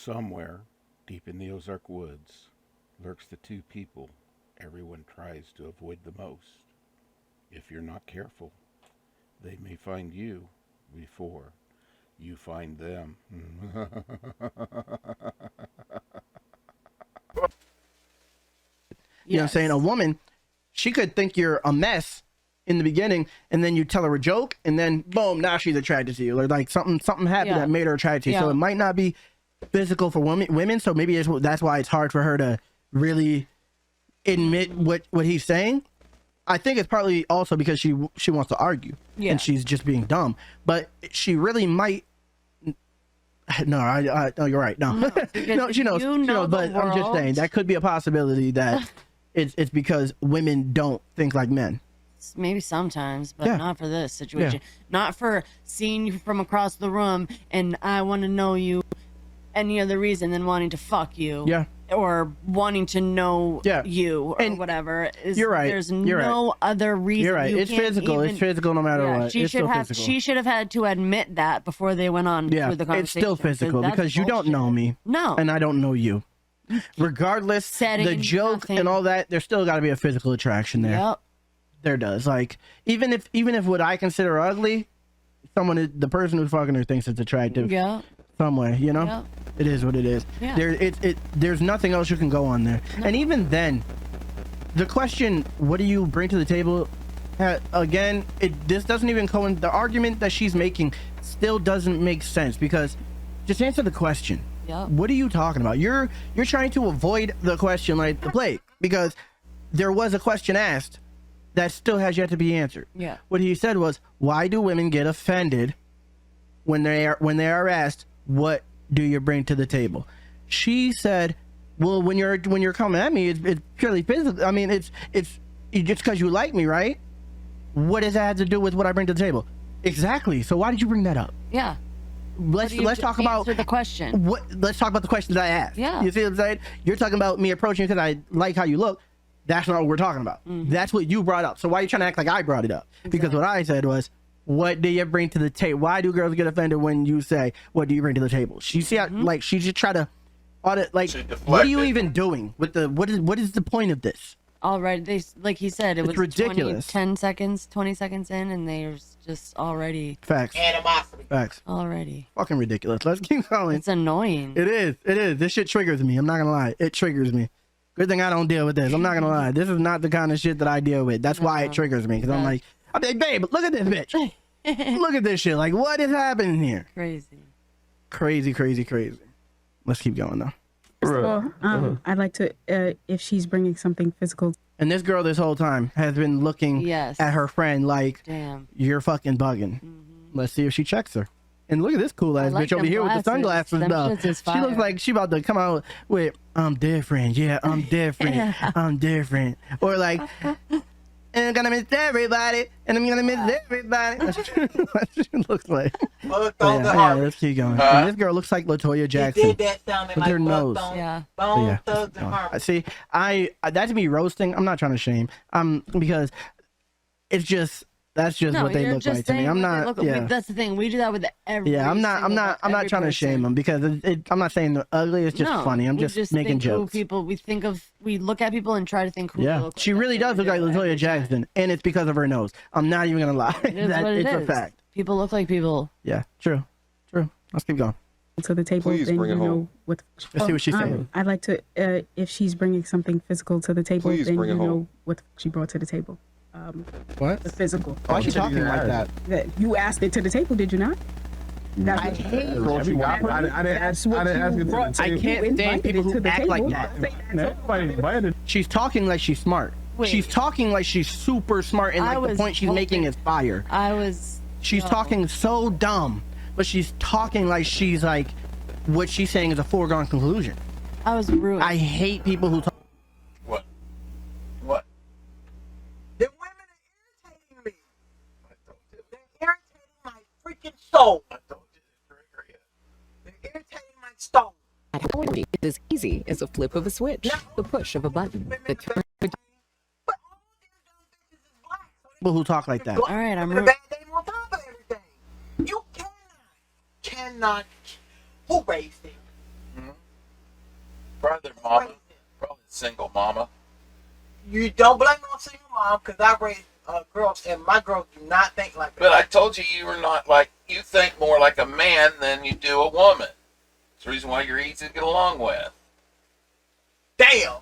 Somewhere deep in the Ozark woods lurks the two people everyone tries to avoid the most. If you're not careful, they may find you before you find them. You know what I'm saying? A woman, she could think you're a mess in the beginning, and then you tell her a joke, and then boom, now she's attracted to you, or like something happened that made her attracted to you. So it might not be physical for women. So maybe that's why it's hard for her to really admit what he's saying. I think it's partly also because she wants to argue, and she's just being dumb. But she really might. No, no, you're right. No, no, she knows. But I'm just saying that could be a possibility that it's because women don't think like men. Maybe sometimes, but not for this situation. Not for seeing you from across the room and I want to know you any other reason than wanting to fuck you. Yeah. Or wanting to know you or whatever. You're right. There's no other reason. You're right. It's physical. It's physical no matter what. She should have had to admit that before they went on with the conversation. It's still physical because you don't know me. No. And I don't know you. Regardless, the joke and all that, there's still got to be a physical attraction there. Yep. There does. Like even if what I consider ugly, the person who's fucking her thinks it's attractive. Yeah. Some way, you know. Yeah. It is what it is. Yeah. There's nothing else you can go on there. No. And even then, the question, what do you bring to the table? Again, this doesn't even the argument that she's making still doesn't make sense because just answer the question. Yep. What are you talking about? You're trying to avoid the question like the plague because there was a question asked that still has yet to be answered. Yeah. What he said was, why do women get offended when they are asked, what do you bring to the table? She said, well, when you're coming at me, it's purely physical. I mean, it's just because you like me, right? What does that have to do with what I bring to the table? Exactly. So why did you bring that up? Yeah. Let's talk about the question. Let's talk about the question that I asked. Yeah. You see what I'm saying? You're talking about me approaching because I like how you look. That's not what we're talking about. Mm-hmm. That's what you brought up. So why are you trying to act like I brought it up? Exactly. Because what I said was, what do you bring to the table? Why do girls get offended when you say, what do you bring to the table? She see how, like, she just try to audit, like, what are you even doing with what is the point of this? Already, like he said, it was ridiculous. 20 seconds in, and there's just already facts. Animosity. Facts. Already. Fucking ridiculous. Let's keep going. It's annoying. It is. This shit triggers me. I'm not gonna lie. It triggers me. Good thing I don't deal with this. I'm not gonna lie. This is not the kind of shit that I deal with. That's why it triggers me. Because I'm like, babe, look at this bitch. Look at this shit. Like, what is happening here? Crazy. Let's keep going though. Well, I'd like to, if she's bringing something physical. And this girl this whole time has been looking at her friend like, damn, you're fucking bugging. Let's see if she checks her. And look at this cool ass bitch over here with the sunglasses though. She looks like she about to come out with, I'm different. Yeah, I'm different. I'm different. Or like, and I'm gonna miss everybody, and I'm gonna miss everybody. That's what she looks like. Let's keep going. And this girl looks like LaToya Jackson. Did that sounding like her nose. Bone Thugs and Harmony. See, that to me roasting. I'm not trying to shame. Because it's just that's just what they look like to me. I'm not. That's the thing. We do that with every. Yeah, I'm not trying to shame them because I'm not saying they're ugly. It's just funny. I'm just making jokes. We look at people and try to think who. Yeah, she really does look like LaToya Jackson, and it's because of her nose. I'm not even gonna lie. It's a fact. People look like people. Yeah, true. Let's keep going. To the table, please then bring it home. Let's see what she's saying. I'd like to, if she's bringing something physical to the table, please then bring it you know home. what she brought to the table. What? The physical. Why is she talking like that? You asked it to the table, did you not? I hate I didn't ask you to the table. I can't stand people who act like that. She's talking like she's smart. She's talking like she's super smart, and like the point she's making is fire. She's talking so dumb, but she's talking like she's like, what she's saying is a foregone conclusion. I was rude. I hate people who talk. What? The women are irritating me. They're irritating my freaking soul. They're irritating my soul. It is easy as a flip of a switch, the push of a button. The turn. But all these dumb bitches is black. People who talk like that. All right, I'm the bad name on top of everything. You cannot. Who raised him? Mm-hmm. Probably their mama. Probably a single mama. You don't blame it on single mom, because I raised girls, and my girls do not think like that. But I told you were not like, you think more like a man than you do a woman. It's the reason why you're easy to get along with. Damn.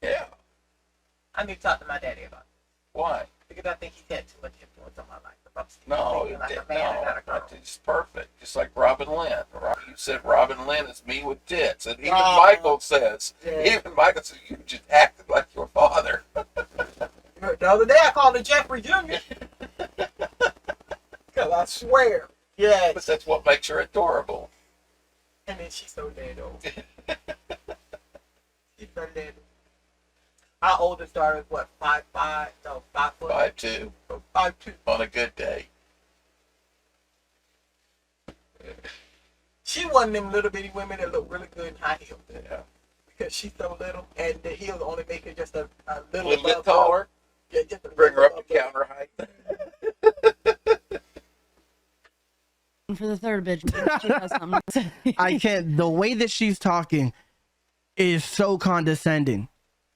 Yeah. I need to talk to my daddy about it. Why? Because I think he's had too much influence on my life. No, he's perfect. Just like Robin Lynn. You said Robin Lynn is me with tits. And even Michael says, you just acted like your father. The other day I called him Jeffrey Jr. Because I swear. Yeah. But that's what makes her adorable. And then she's so dead old. She's so dead. Our oldest daughter is what, 5'5"? No, 5 foot. 5'2". 5'2". On a good day. She one of them little bitty women that look really good in high heels. Yeah. Because she's so little, and the heels only make her just a little bit taller. Yeah, just a bring her up to counter height. For the third bitch, she has something to say. I can't. The way that she's talking is so condescending.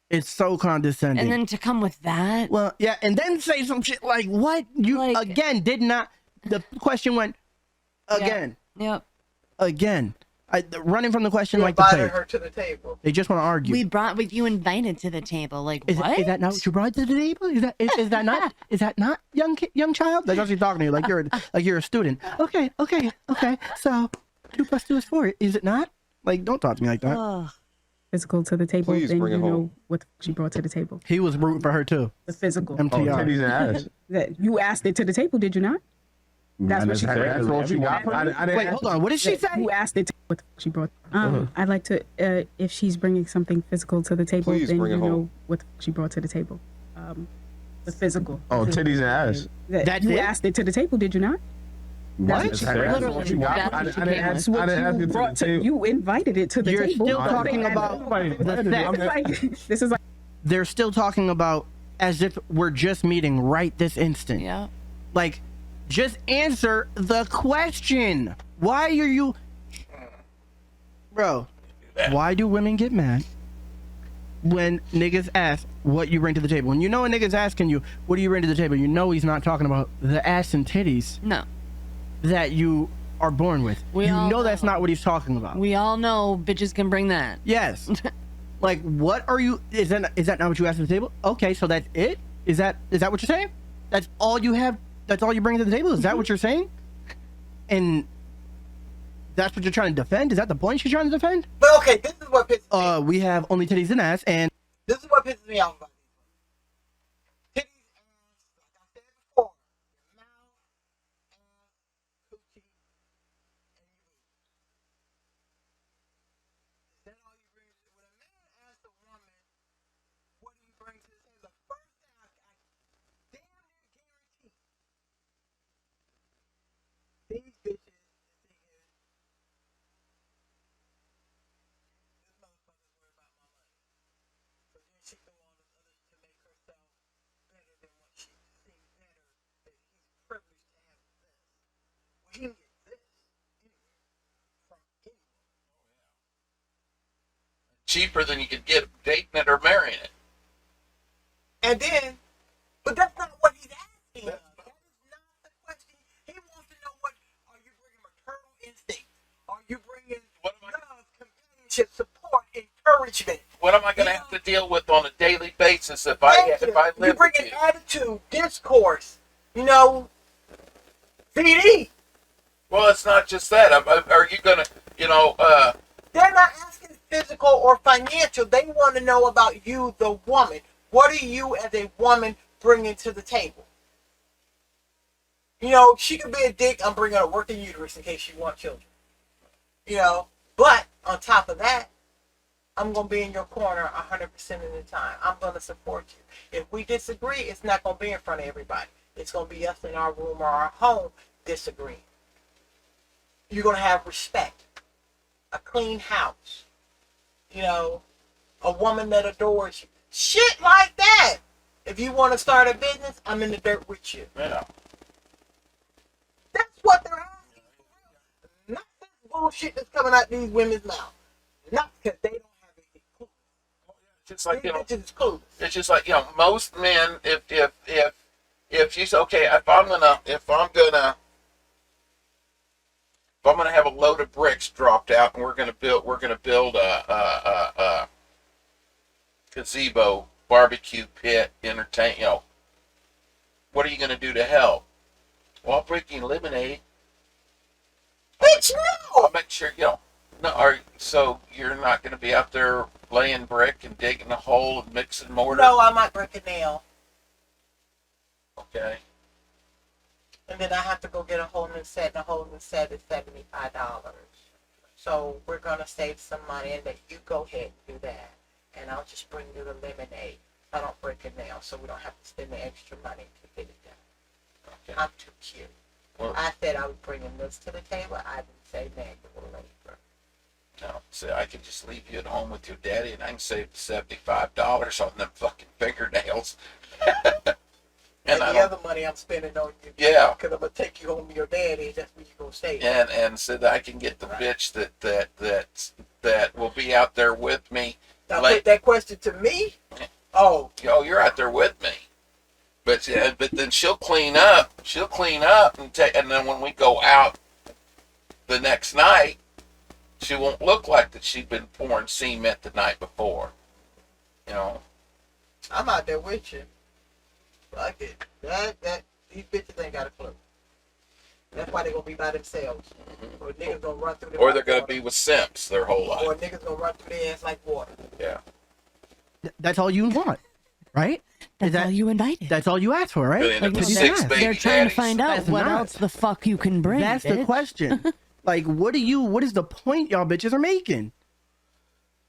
It's so condescending. And then to come with that. Well, yeah, and then say some shit like, what? You, like, again, did not. The question went, again. Yep. Again. Running from the question you like the plague. invited her to the table. They just want to argue. We brought with you invited to the table. Like, what? Is that not what you brought to the table? Is that not? Is that not young child? That's how she's talking to you, like you're a student. Okay. So 2 + 2 is 4. Is it not? Like, don't talk to me like that. Physical to the table, Please then bring it you know home. what she brought to the table. He was rooting for her too. The physical. MTR. Titties and ass. That you asked it to the table, did you not? That's what she said. That's what she got. Wait, hold on. What did she say? You asked it to what she brought. I'd like to, if she's bringing something physical to the table, Please then bring you it know home. what she brought to the table. The physical. Oh, titties and ass. That's you it? asked it to the table, did you not? What? That's Literally, That's what ask you brought to, you invited it to the You're table. still talking about the sex. This is like They're still talking about as if we're just meeting right this instant. Yeah. Like, just answer the question. Why are you... Bro, why do women get mad when niggas ask what you bring to the table? When you know a nigga's asking you, what do you bring to the table? You know he's not talking about the ass and titties No. that you are born with. We You all know that's know. not what he's talking about. We all know bitches can bring that. Yes. Like, what are you... Is that not what you asked at the table? Okay, so that's it? Is that what you're saying? That's all you have? That's all you bring to the table? Is that what you're saying? And that's what you're trying to defend? Is that the point you're trying to defend? But okay, this is what pisses me off. We have only titties and ass, and... This is what pisses me off about these. Titties and ass, like I said before, your mouth, ass, coochie, and your boobs. Is that all you bring? When a man asks a woman, what do you bring to the table? The first thing I damn near guarantee, these bitches is thinking, this motherfucker's worried about my money. So then she go on to make herself better than what she seems better, that he's privileged to have this. Well, he can get this anywhere from anyone. Cheaper than you could get dating it or marrying it. And then, but that's not what he's asking. That is not the question. He wants to know, what are you bringing? Maternal instinct? Are you bringing love, companionship, support, encouragement? What am I going to have to deal with on a daily basis if I live You bring with an you? attitude, discourse, VD. Well, it's not just that. Are you going to, They're not asking physical or financial. They want to know about you, the woman. What are you as a woman bringing to the table? She could be a dick. I'm bringing a working uterus in case you want children. But on top of that, I'm going to be in your corner 100% of the time. I'm going to support you. If we disagree, it's not going to be in front of everybody. It's going to be us in our room or our home disagreeing. You're going to have respect. A clean house. A woman that adores you. Shit like that. If you want to start a business, I'm in the dirt with you. Yeah. That's what they're asking. Not this bullshit that's coming out these women's mouths. Not because they don't have any clue. Just like, These bitches is clueless. it's just like, most men, if you say, okay, if I'm gonna have a load of bricks dropped out and we're gonna build a gazebo, barbecue pit, entertain, what are you gonna do to help? Well, I'll bring you lemonade. Bitch, no! I'll make sure, so you're not gonna be out there laying brick and digging a hole and mixing mortar? No, I might break a nail. Okay. And then I have to go get a whole new set, and a whole new set is $75. So we're gonna save some money, and then you go ahead and do that. And I'll just bring you the lemonade. I don't break a nail, so we don't have to spend the extra money to get it done. Okay. I'm too cute. Well, I said I was bringing this to the table. I didn't say manual labor. no, so I could just leave you at home with your daddy, and I can save $75 on them fucking fingernails. And I the other money I'm spending on you. Yeah. Because I'm going to take you home to your daddy, and that's where you're going to stay. And so that I can get the bitch that will be out there with me. Now Like- put that question to me. Oh, You're out there with me. But then she'll clean up. And then when we go out the next night, she won't look like that she'd been pouring cement the night before. I'm out there with you. Fuck it. These bitches ain't got a clue. That's why they gonna be by themselves. Or niggas gonna run through their Or they're gonna be with simps their whole life. Or niggas gonna run through their ass like water. Yeah. That's all you want, right? That's all you invited. That's all you asked for, right? Really, Like, the you six asked. baby They're trying daddies. to find out That's what not. else the fuck you can bring. That's the bitch. question. Like, what is the point y'all bitches are making?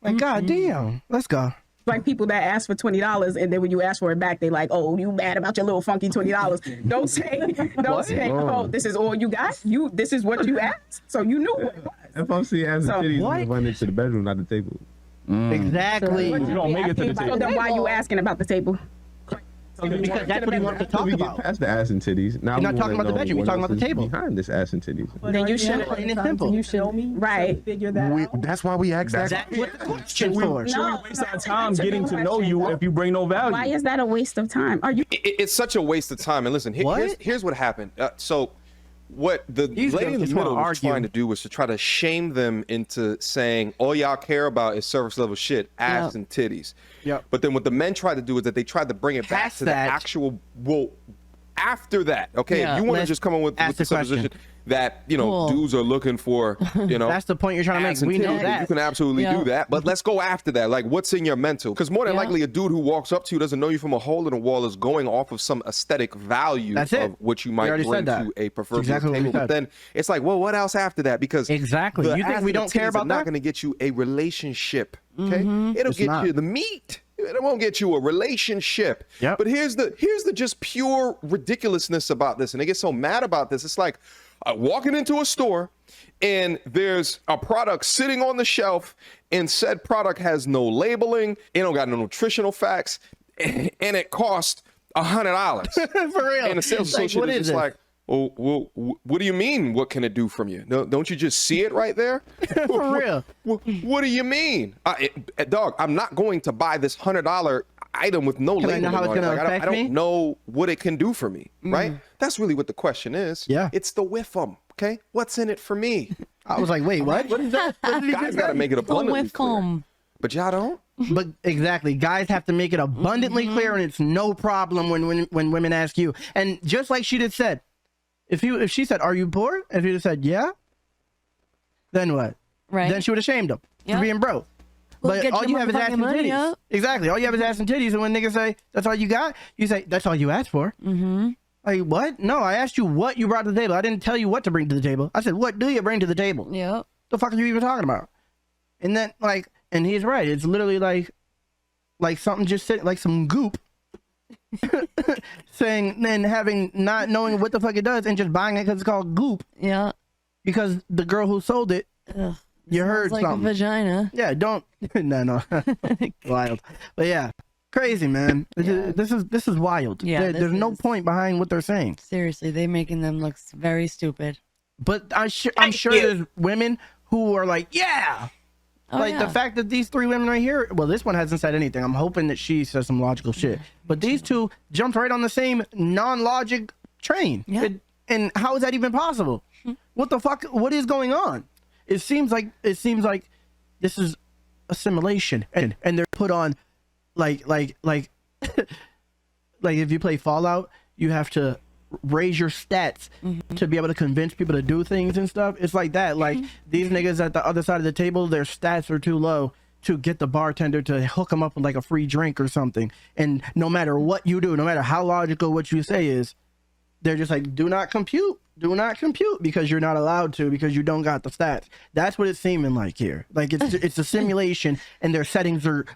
Like, goddamn. Let's go. Like people that ask for $20 and then when you ask for it back, they like, oh, you mad about your little funky $20. Don't say, oh, this is all you got. This is what you asked. So you knew what it was. FOC ass and titties what? is run into the bedroom, not the table. Exactly. So You don't make it to the So table. then why you asking about the table? Because that's what he wants to talk We get about. past the ass and titties. Now You're not we talking wanna about the know bedroom, you're what talking about else the is table. behind this ass and titties. Then you should. Plain and simple. You should. Right. Figure that out. That's why we asked that. That's what the question's for. No, Waste our time getting to know you if you bring no value. Why is that a waste of time? Are you? It's such a waste of time. And listen, What? here's what happened. So what the These lady in girls the just wanna middle was argue. trying to do was to try to shame them into saying all y'all care about is surface level shit, ass Yep. and titties. Yep. But then what the men tried to do is that they tried to bring it back Past to that. the actual, well, after that, okay, Yeah, if you want to let's just come on with ask the the question. supposition that, Cool. dudes are looking for, That's the point you're trying to ass make. and We know titties, that. you can absolutely Yeah. do that, but let's go after that. Like, what's in your mental? Because more than Yeah. likely, a dude who walks up to you doesn't know you from a hole in the wall is going off of some aesthetic value That's it. of what you We might already bring said that. to a preferred Exactly what we table. But said. then it's like, well, what else after that? Because Exactly. the You think ass we and the don't care titties about are not that? going to get you a relationship. Okay, it'll It's get not. you the meat. It won't get you a relationship. Yep. But here's the just pure ridiculousness about this, and they get so mad about this. It's like walking into a store and there's a product sitting on the shelf, and said product has no labeling, it don't got no nutritional facts, and it costs $100. For real. And the sales Like, associate what is is just this? like, well, what do you mean? What can it do from you? No, don't you just see it right there? For real. What do you mean, dog? I'm not going to buy this $100 item with no Can I know labeling how it's on it. gonna Like, affect I don't me? know what it can do for me, right? That's really what the question is. Yeah. It's the whiff 'em. Okay, what's in it for me? I was like, wait, what? What is that? What did he Guys just got to say? make it abundantly clear. But y'all don't. But exactly, guys have to make it abundantly clear, and it's no problem when women ask you. And just like she just said, if she said, "Are you poor?" If you just said, "Yeah," then what? Right. Then she would have shamed him Yeah. for being broke. Well, But get all your you have is ass motherfucking and money titties. up. Exactly. All you have is ass and titties, and when niggas say that's all you got, you say that's all you asked for. Mm-hmm. Like what? No, I asked you what you brought to the table. I didn't tell you what to bring to the table. I said, what do you bring to the table? Yep. The fuck are you even talking about? And then and he's right. It's literally like something just sitting, like some goop, saying, then not knowing what the fuck it does and just buying it because it's called goop Yeah. because the girl who sold it, Ugh. you heard Smells like something. a vagina. Yeah, don't. No. Wild. But yeah, crazy, man. This is wild. Yeah, There's no point behind what they're saying. Seriously, they making them look very stupid. But I'm sure Thank you. there's women who are like, yeah. The fact that these 3 women right here, well, this one hasn't said anything. I'm hoping that she says some logical shit. But these 2 jumped right on the same non-logic train. Yeah. And how is that even possible? What the fuck? What is going on? It seems like this is a simulation, and they're put on like like if you play Fallout, you have to raise your stats to be able to convince people to do things and stuff. It's like that. Like these niggas at the other side of the table, their stats are too low to get the bartender to hook them up with like a free drink or something. And no matter what you do, no matter how logical what you say is, they're just like, do not compute because you're not allowed to, because you don't got the stats. That's what it's seeming like here. Like it's a simulation and their settings are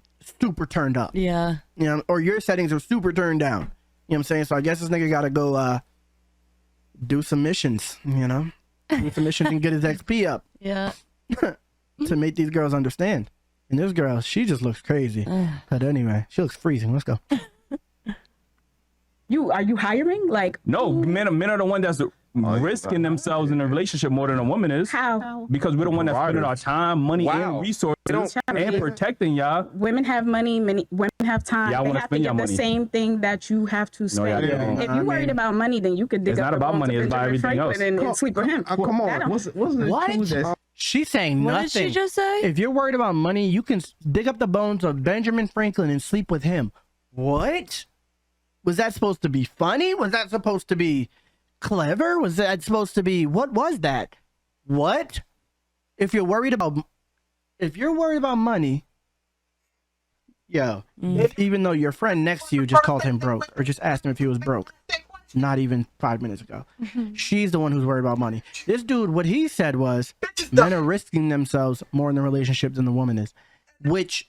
super turned up. Yeah. You know, or your settings are super turned down. You know what I'm saying? So I guess this nigga gotta go do some missions, you know? Do some missions and get his XP up. Yeah. To make these girls understand. And this girl, she just looks crazy. But anyway, she looks freezing. Let's go. Are you hiring? Like, no, men are the one that's risking themselves in a relationship more than a woman is. How? Because we're the one that's spending our time, money, and resources and protecting y'all. Women have money, women have time. Y'all they wanna have to spend give your the money. same thing that you have to spend. If you're worried about money, then you could dig It's up not the about bones money, of it's about Benjamin everything Franklin and sleep with him. Come on. What's the She's saying What nothing. did she just say? If you're worried about money, you can dig up the bones of Benjamin Franklin and sleep with him. What? Was that supposed to be funny? Was that supposed to be clever? Was that supposed to be, what was that? What? If you're worried about money, even though your friend next to you just called him broke or just asked him if he was broke, not even 5 minutes ago, she's the one who's worried about money. This dude, what he said was, men are risking themselves more in the relationship than the woman is, which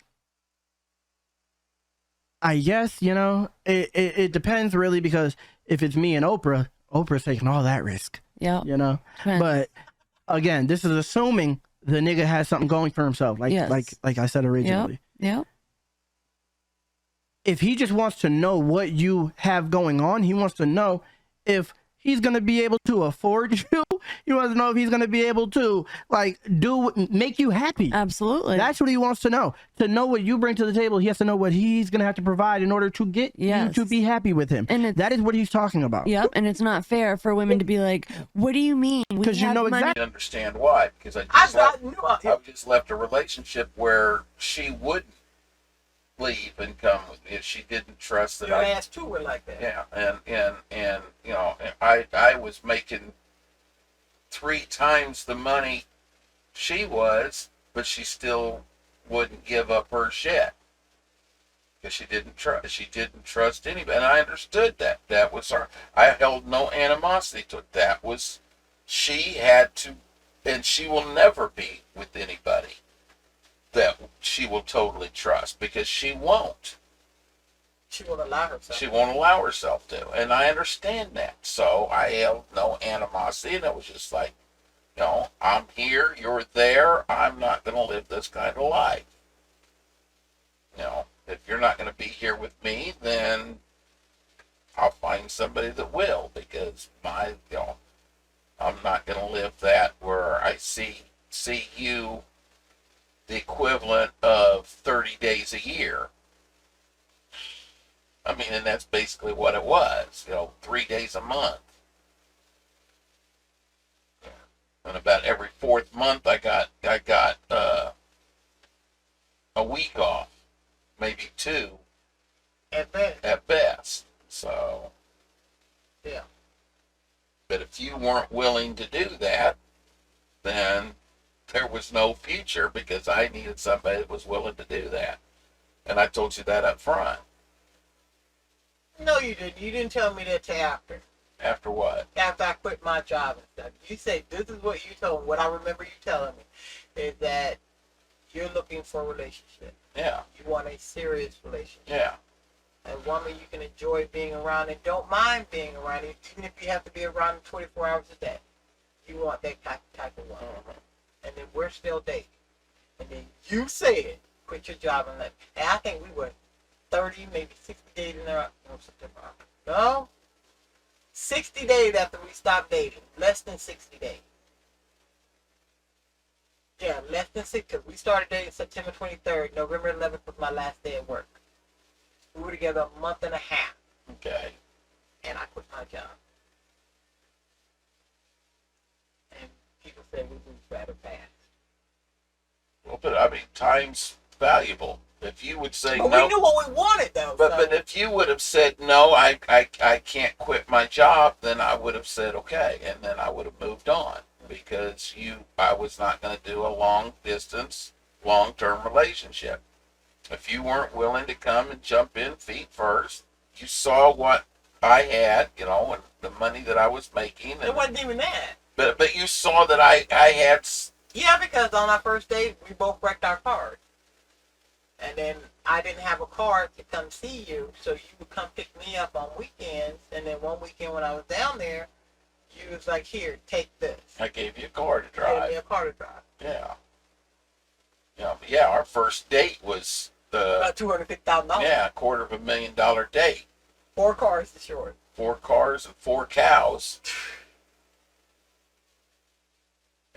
I guess, you know, it depends really, because if it's me and Oprah's taking all that risk. Yeah. You know? But again, this is assuming the nigga has something going for himself, like I said originally. Yeah. If he just wants to know what you have going on, he wants to know if he's gonna be able to afford you. He wants to know if he's gonna be able to make you happy. Absolutely. That's what he wants to know. To know what you bring to the table, he has to know what he's gonna have to provide in order to get you to be happy with him. And that is what he's talking about. Yep. And it's not fair for women to be like, "What do you mean?" Because you know exactly. I understand why. Because I just left a relationship where she wouldn't leave and come with me if she didn't trust that. Your ass too were like that. Yeah, and you know, I was making 3 times the money she was, but she still wouldn't give up her shit because she didn't trust anybody. And I understood that. That was her. I held no animosity to it. That was, she had to, and she will never be with anybody that she will totally trust, because she won't. She won't allow herself. She won't allow herself to, and I understand that. So I held no animosity, and it was just like, you know, I'm here, you're there. I'm not going to live this kind of life. You know, if you're not going to be here with me, then I'll find somebody that will, because I'm not going to live that where I see you the equivalent of 30 days a year. I mean, and that's basically what it was, 3 days a month. And about every 4th month, I got a week off, maybe 2 at best. So, yeah. But if you weren't willing to do that, then there was no future, because I needed somebody that was willing to do that. And I told you that up front. No, you didn't. You didn't tell me that till after. After what? After I quit my job and stuff. You say, this is what you told me. What I remember you telling me is that you're looking for a relationship. Yeah. You want a serious relationship. Yeah. A woman you can enjoy being around and don't mind being around, even if you have to be around 24 hours a day. You want that type of woman. Mm-hmm. And then we're still dating. And then you said, quit your job and let. And I think we were 30, maybe 60 days in there. No? 60 days after we stopped dating. Less than 60 days. Yeah. Yeah, less than 6, because we started dating September 23rd. November 11th was my last day at work. We were together a month and a half. Okay. And I quit my job. And people said we moved rather fast. Well, but I mean, time's valuable. If you would say but no, we knew what we wanted, though. But if you would have said no, I can't quit my job, then I would have said okay, and then I would have moved on because I was not going to do a long distance, long-term relationship. If you weren't willing to come and jump in feet first, you saw what I had, you know, and the money that I was making. And, it wasn't even that. But you saw that I had. Yeah, because on our first date, we both wrecked our cars. And then I didn't have a car to come see you, so you would come pick me up on weekends. And then one weekend when I was down there, you was like, here, take this. I gave you a car to drive. You gave me a car to drive. Yeah. Yeah, our first date was about $250,000. Yeah, $250,000 date. 4 cars to short. 4 cars and 4 cows.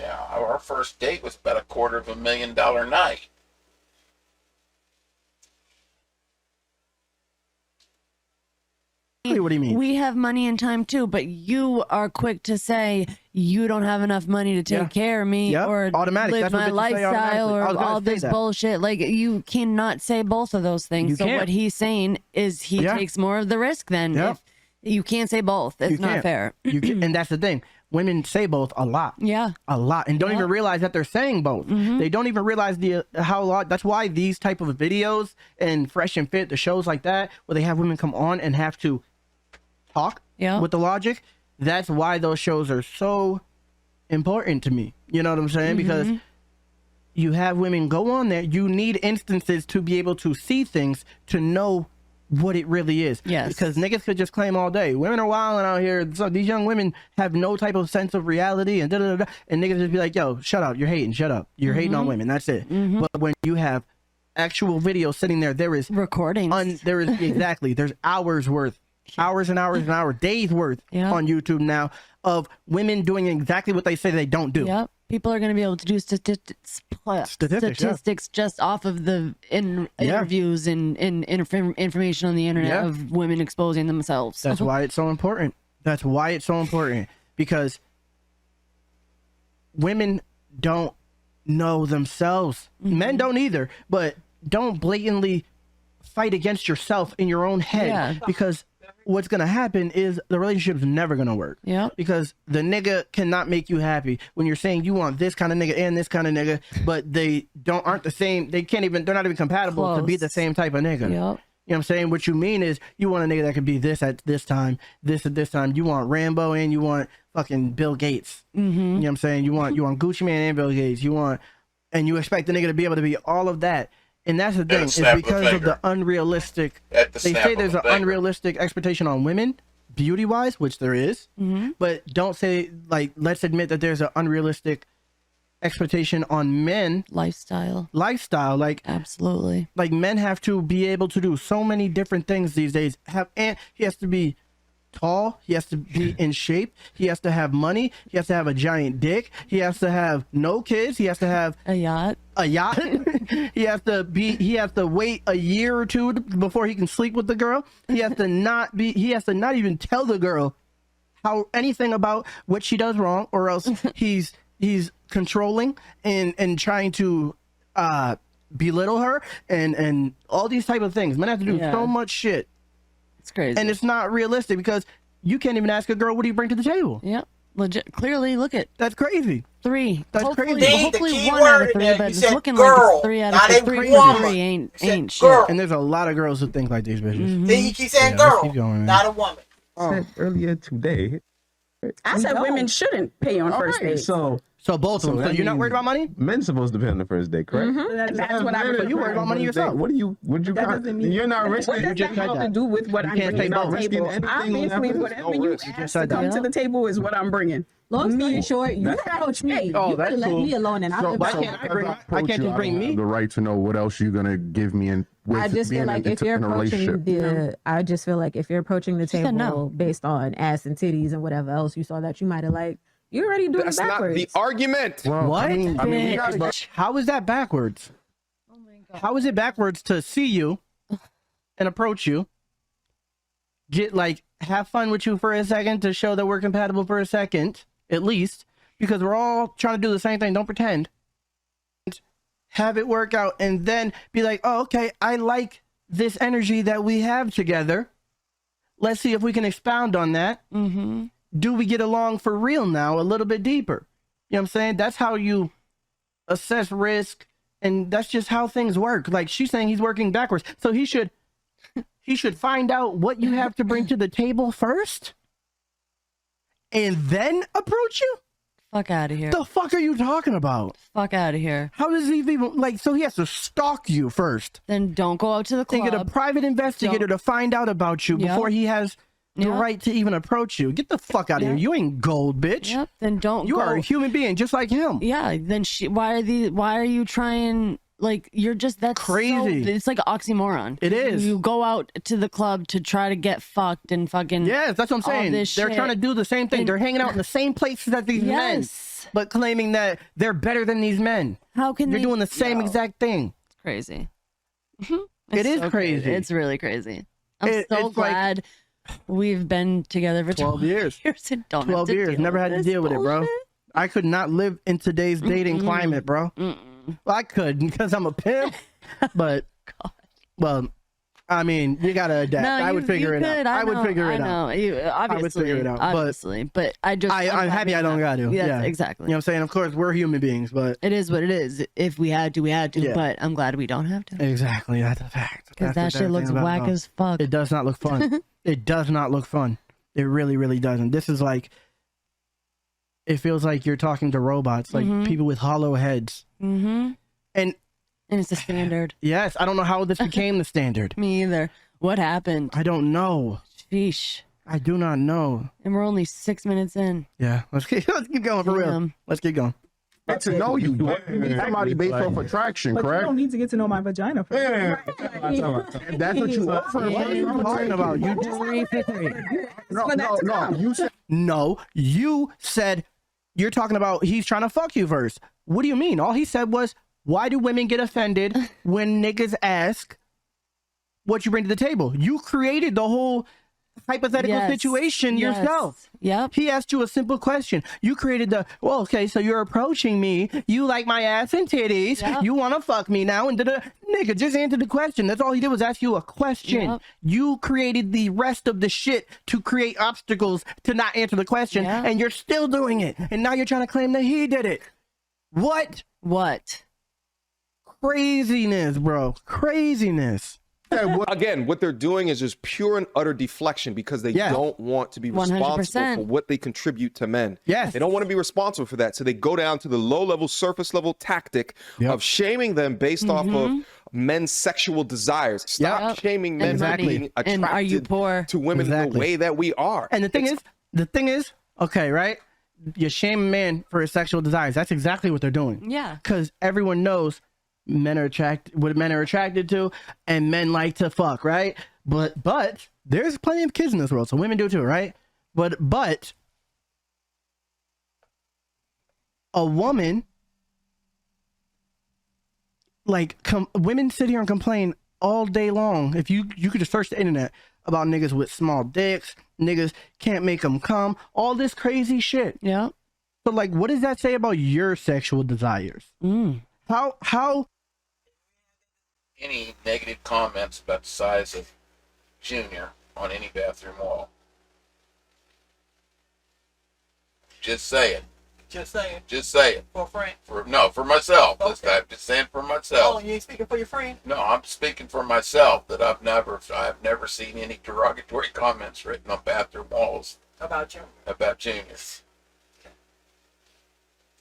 Yeah, our first date was about $250,000 night. What do you mean? We have money and time too, but you are quick to say you don't have enough money to take care of me or automatic. live That's what my bitches say lifestyle automatically. or all this bullshit. Like, you cannot say both of those things. So what he's saying is he takes more of the risk then. If you can't say both. It's not fair. And that's the thing. Women say both a lot. Yeah. A lot. And don't even realize that they're saying both. They don't even realize how a lot. That's why these type of videos and Fresh and Fit, the shows like that, where they have women come on and have to talk with the logic, that's why those shows are so important to me. You know what I'm saying? Because you have women go on there. You need instances to be able to see things to know what it really is. Yes. Because niggas could just claim all day, women are wilding out here. So these young women have no type of sense of reality and da-da-da-da. And niggas just be like, yo, shut up. You're hating. Shut up. You're hating on women. That's it. But when you have actual video sitting there, there is recordings. There's hours worth. Hours and hours and hours, days worth on YouTube now of women doing exactly what they say they don't do. Yep. People are going to be able to do statistics just off of the interviews and information on the internet of women exposing themselves. That's why it's so important. That's why it's so important. Because women don't know themselves. Men don't either. But don't blatantly fight against yourself in your own head. Because what's gonna happen is the relationship's never gonna work. Yeah. Because the nigga cannot make you happy when you're saying you want this kind of nigga and this kind of nigga, but they aren't the same. They're not even compatible to be the same type of nigga. Yep. You know what I'm saying? What you mean is you want a nigga that could be this at this time, this at this time. You want Rambo and you want fucking Bill Gates. You know what I'm saying? You want Gucci Mane and Bill Gates. And you expect the nigga to be able to be all of that. And that's the thing, is because of the unrealistic, they say there's an unrealistic expectation on women, beauty-wise, which there is, but don't say, like, let's admit that there's an unrealistic expectation on men. Lifestyle, like, absolutely. Like, men have to be able to do so many different things these days. And he has to be tall, he has to be in shape, he has to have money, he has to have a giant dick, he has to have no kids, he has to have a yacht he has to wait a year or two before he can sleep with the girl. He has to not even tell the girl anything about what she does wrong, or else he's controlling and trying to belittle her and all these type of things. Men have to do so much shit. It's crazy. And it's not realistic because you can't even ask a girl, what do you bring to the table? Yeah. Legit. Clearly, look at. That's crazy. 3. That's hopefully, crazy. Hopefully 1 out of 3, but it's looking like it's 3 out of 3. 3 ain't shit. And there's a lot of girls who think like these bitches. Then you keep saying girl, not a woman. I said earlier today. I said women shouldn't pay on first dates. So both of them. So you're not worried about money? Men's supposed to pay on the first date, correct? That's what I'm. So you worried about money yourself? What you got? You're not risking. What does that have to do with what I'm bringing to the table? Obviously, whatever you ask to come to the table is what I'm bringing. Long story short, you approach me. Oh, you that's let cool. me alone, and So why can't just bring me? The right to know what else you're gonna give me, and I just feel like if you're approaching I just feel like if you're approaching the table based on ass and titties and whatever else you saw that you might have liked, You already doing That's it backwards. not the argument. Well, What? we gotta How is that backwards? Oh my god. How is it backwards to see you and approach you, get like have fun with you for a second to show that we're compatible for a second, at least, because we're all trying to do the same thing. Don't pretend. Have it work out and then be like, oh, okay, I like this energy that we have together. Let's see if we can expound on that. Mm-hmm. Do we get along for real now a little bit deeper? You know what I'm saying? That's how you assess risk, and that's just how things work. Like she's saying he's working backwards. So he should find out what you have to bring to the table first and then approach you? Fuck out of here. The fuck are you talking about? Fuck out of here. How does he even like? So he has to stalk you first. Then don't go out to the club. And get a private investigator to find out about you before he has the right to even approach you. Get the fuck out of here. You ain't gold, bitch. Yep. Then don't. You are a human being just like him. Yeah. Then why are you trying? Like you're just that's crazy. It's like an oxymoron. It is. You go out to the club to try to get fucked and fucking. Yes, that's what I'm saying. They're trying to do the same thing. They're hanging out in the same places as these men, but claiming that they're better than these men. How can they're doing the same exact thing? It's crazy. It is crazy. It's really crazy. I'm so glad we've been together for 12 years. And don't 12 years. Never had to deal with it, bro. I could not live in today's dating climate, bro. Well, I could because I'm a pimp, but well, I mean, you gotta adapt. I would figure it out. I would figure it out. Obviously, I would figure it out. Obviously, but I'm happy I don't got to. Yeah, exactly. You know what I'm saying? Of course, we're human beings, but it is what it is. If we had to, we had to. Yeah. But I'm glad we don't have to. Exactly, that's a fact. Because that shit looks whack as fuck. It does not look fun. It does not look fun. It really, really doesn't. This is like, it feels like you're talking to robots, like people with hollow heads. Mm-hmm. And it's the standard. Yes, I don't know how this became the standard. Me either. What happened? I don't know. Sheesh. I do not know. And we're only 6 minutes in. Yeah, let's keep going for real. Let's keep going. Get to know you. You need somebody based off attraction, But correct? you don't need to get to know my vagina first. That's what you offer. What are you talking about? You No. You said no. You said you're talking about he's trying to fuck you first. What do you mean? All he said was, why do women get offended when niggas ask what you bring to the table? You created the whole hypothetical situation yourself. Yep. He asked you a simple question. You created the, well, okay, so you're approaching me. You like my ass and titties. Yep. You want to fuck me now. And nigga, just answer the question. That's all he did was ask you a question. Yep. You created the rest of the shit to create obstacles to not answer the question. Yep. And you're still doing it. And now you're trying to claim that he did it. What? Craziness, bro. Craziness. Again, what they're doing is just pure and utter deflection because they don't want to be responsible 100%. for what they contribute to men. Yes. They don't want to be responsible for that. So they go down to the low-level, surface-level tactic of shaming them based off of men's sexual desires. Stop shaming men for being attracted to women in the way that we are. And the thing is, okay, right? You shame a man for his sexual desires. That's exactly what they're doing. Yeah. Because everyone knows what men are attracted to, and men like to fuck, right? But there's plenty of kids in this world, so women do too, right? But a woman, like, women sit here and complain all day long. If you could just search the internet about niggas with small dicks, niggas can't make them come, all this crazy shit. Yeah. So like, what does that say about your sexual desires? How any negative comments about the size of Junior on any bathroom wall? Just say it. Just saying. Just say it. For a friend? For myself. Okay. This time, I'm just saying for myself. Oh, you ain't speaking for your friend? No, I'm speaking for myself. That I've never seen any derogatory comments written on bathroom walls About you? about Junior.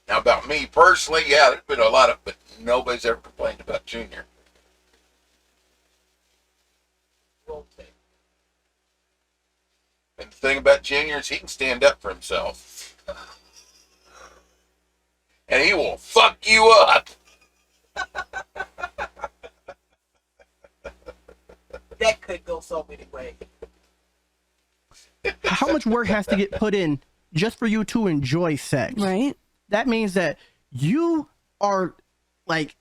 Now, about me personally, yeah, there's been a lot of, but nobody's ever complained about Junior. And the thing about Junior is he can stand up for himself. And he will fuck you up. That could go so many ways. how much work has to get put in just for you to enjoy sex. Right. That means that you are like,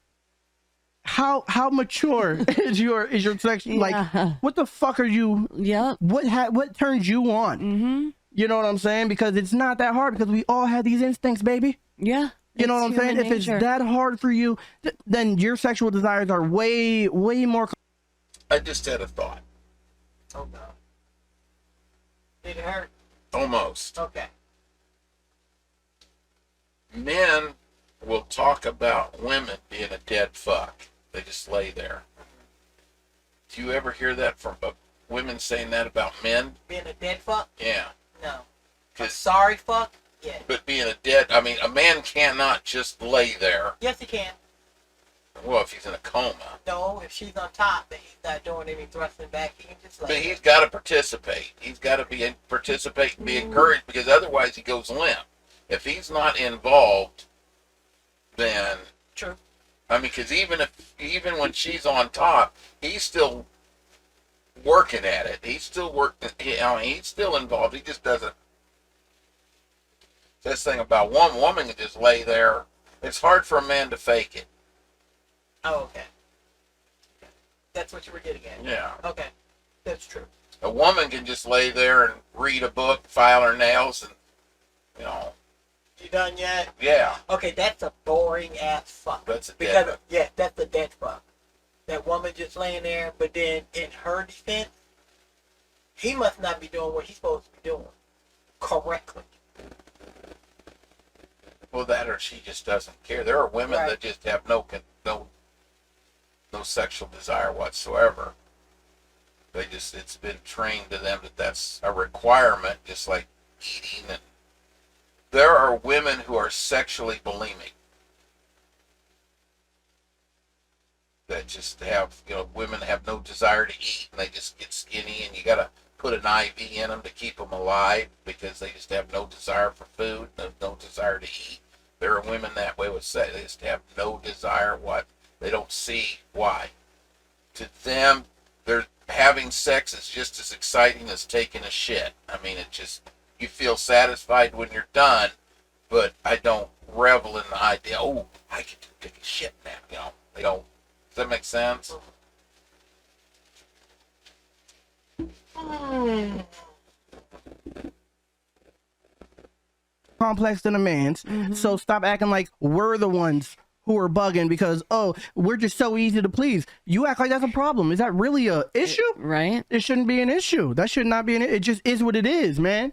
how mature is your sex? Yeah. Like, what the fuck are you? Yep. What turns you on? Mm-hmm. You know what I'm saying? Because it's not that hard, because we all have these instincts, baby. Yeah. You know what I'm saying? If it's that hard for you, then your sexual desires are way more. I just had a thought. Oh no. Did it hurt? Almost. Okay. Men will talk about women being a dead fuck. They just lay there. Do you ever hear that from women saying that about men? Being a dead fuck? Yeah. No. A sorry fuck? Yeah. But being a man cannot just lay there. Yes, he can. Well, if he's in a coma. No, if she's on top and he's not doing any thrusting back, he can just lay But there. he's got to participate. He's got to participate and be encouraged, because otherwise he goes limp. If he's not involved, then true. I mean, because even when she's on top, he's still working at it. He's still working. He's still involved. He just doesn't. This thing about one woman can just lay there. It's hard for a man to fake it. Oh, okay. That's what you were getting at. Yeah. Okay. That's true. A woman can just lay there and read a book, file her nails, and You done yet? Yeah. Okay, that's a boring ass fuck. That's a dead fuck. Yeah, that's a dead fuck. That woman just laying there, but then in her defense, he must not be doing what he's supposed to be doing correctly. Well, that or she just doesn't care. There are women that just have no sexual desire whatsoever. It's been trained to them that that's a requirement, just like eating. And there are women who are sexually bulimic. That just have, women have no desire to eat, and they just get skinny, and you got to put an IV in them to keep them alive, because they just have no desire for food, no desire to eat. There are women that way with sex. They just have no desire. They don't see why. To them, they're having sex is just as exciting as taking a shit. I mean, you feel satisfied when you're done, but I don't revel in the idea, oh, I get to take a shit now. They don't. Does that make sense? Complex than a man's. So stop acting like we're the ones who are bugging because, oh, we're just so easy to please. You act like that's a problem. Is that really a issue? Right. It shouldn't be an issue. That should not be it just is what it is, man.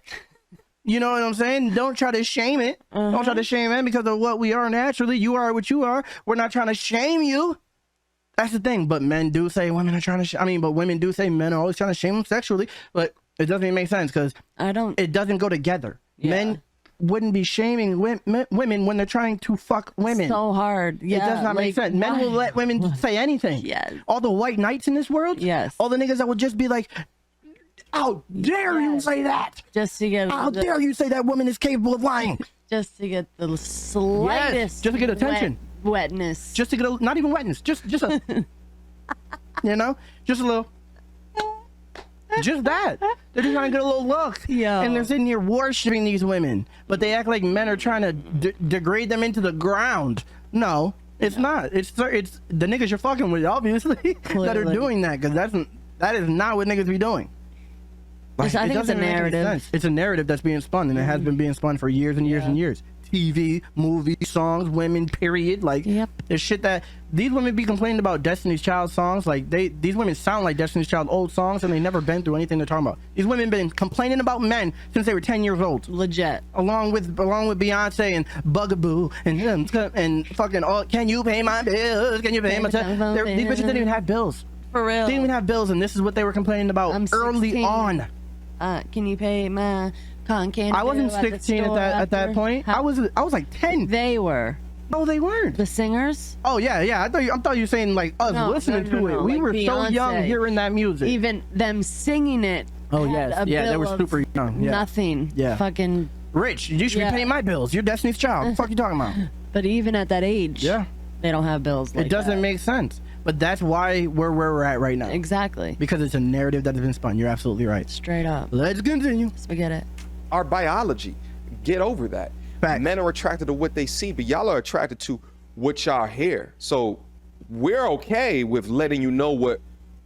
You know what I'm saying? Don't try to shame it. Don't try to shame it because of what we are naturally. You are what you are. We're not trying to shame you. That's the thing. But men do say women are trying to but women do say men are always trying to shame them sexually. But it doesn't even make sense because it doesn't go together. Yeah. Men wouldn't be shaming women when they're trying to fuck women. So hard. Yeah. It does not make sense. Men will let women say anything. Yes. All the white knights in this world. Yes. All the niggas that would just be like, how dare you say that? Just to get. How dare you say that woman is capable of lying? Just to get the slightest. Just to get attention. Wetness. Just to get not even wetness. Just a, just a little. Just that. They're just trying to get a little look. Yeah. And they're sitting here worshiping these women, but they act like men are trying to degrade them into the ground. No, it's not. It's the niggas you're fucking with, obviously, that are doing that, because that is not what niggas be doing. Like, I think it's a narrative. It's a narrative that's being spun, and it has been being spun for years and years and years. TV, movies, songs, women, period. Like, there's shit that these women be complaining about Destiny's Child songs. Like, these women sound like Destiny's Child old songs, and they never been through anything they're talking about. These women been complaining about men since they were 10 years old. Legit. Along with Beyonce and Bugaboo and fucking can you pay my bills? Can you pay my bills? These bitches didn't even have bills. For real. They didn't even have bills, and this is what they were complaining about early on. Can you pay my cotton candy? I wasn't 16 at that point. I was like 10. They were. No, they weren't. The singers? Oh yeah. I thought you were saying like us listening to it. We like were Beyonce. so young hearing that music. Even them singing it. Oh yes, they were super young. Yeah. Nothing. Yeah. Fucking rich. You should be paying my bills. You're Destiny's Child. What the fuck you talking about? But even at that age, they don't have bills. Like it doesn't make sense. But that's why we're where we're at right now. Exactly. Because it's a narrative that has been spun. You're absolutely right. Straight up. Let's continue. We get it. Our biology Get over that. Fact. Men are attracted to what they see, but y'all are attracted to what y'all hear. So we're okay with letting you know what